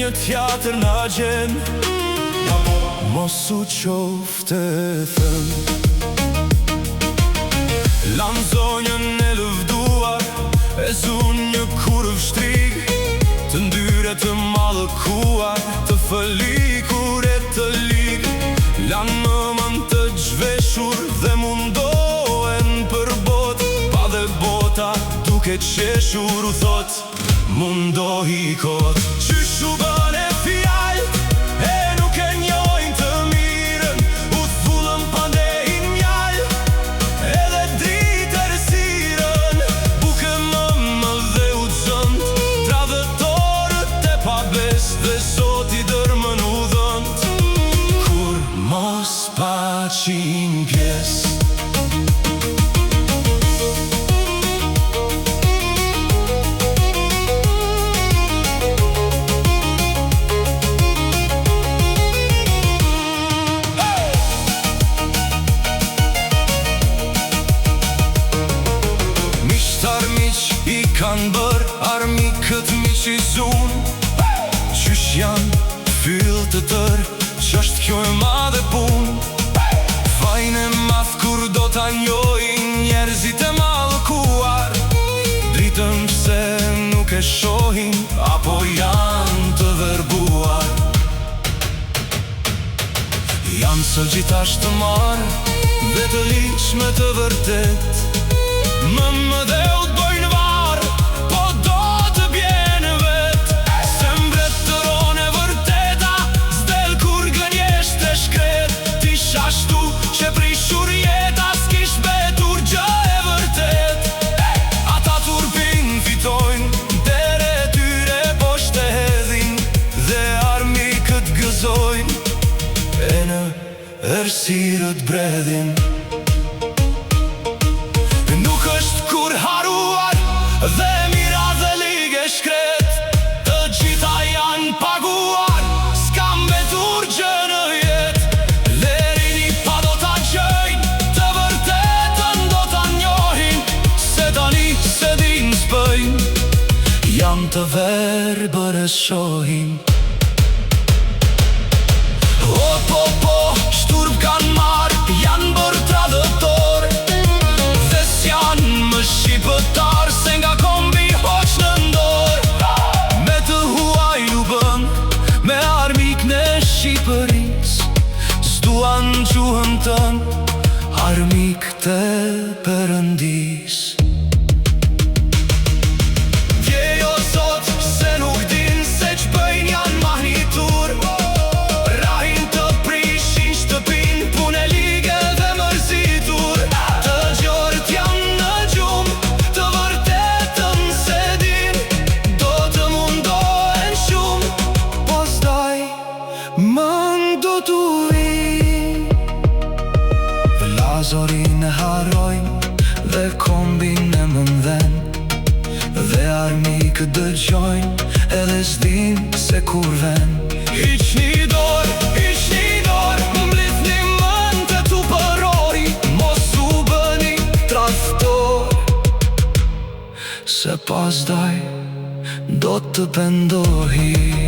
një tjatër në gjen, mos u qofte thën. Lanë zonjën e lëvduar, e zun një kurv shtrig, të ndyre të mallëkuar, të fëlikur e të lig. Lanë mëmën të gjveshur dhe mundohen për bot, pa dhe bota duke qeshur u thot, mundohi kot. Qysh u bën e fjall, e nuk e njojnë të mirën, u thullën pandehin mjall, edhe dritë erësirën. Buke mëmë dhe u zënd, tradhëtorët e pabes, dhe Zoti dërmën u dhënd, kur mos paqin pjes. I kanë bër armikët miqizun, qysh janë fyll të tër, q'është kjo e madhe pun. Fajnë e math kur do t'a njojnë njerëzit e mallkuar, dritën pse nuk e shohin, apo janë të verbuar. Janë së gjithashtë të marë, dhe të liqme të vërtet, mëmë dhe u t'bojnë varë, po do të bjenë vet. Se mbretëron e vërteta, s'del kur gënjesht e shkret. Ti shashtu që prishur jeta, s'kish betur gjë e vërtet. Ata turpin fitojnë, dere tyre poshte hedhin, dhe armikët gëzojnë, e në errësirët bredhin. Dhe mira dhe ligë e shkret, të gjitha janë paguar, s'kam betur gjë në jet. Lerini pa do t'a gjëjnë, të vërtetën do t'a njohin, se tani se din s'bëjnë, janë të verbër e shohin. O po po, shturp kanë marë, janë bërë tradhëtor, dhe s'janë më shqipëtar, se nga kombi hoq në ndor. Me të huaj u bën, me armik në Shqipëris, s'duan gjuhën tën, armik të Perëndis. Djejo sot se nuk din se ç'bëjnë, janë mahnitur, rahin të prishin shtëpin, punë ligë dhe mërzitur. Të gjort janë në gjumë, të vërtetën se din, do të mundohen shumë, po s'daj mëndo t'u vin. Lazorin e harrojmë, dhe kombin e mëndhen, dhe armikët dëgjojnë, edhe s'din se kur ven. Hiqni dorë, mblidhni mend të tu përori, mos u bëni tradhtor, se pas daj do të pendohi.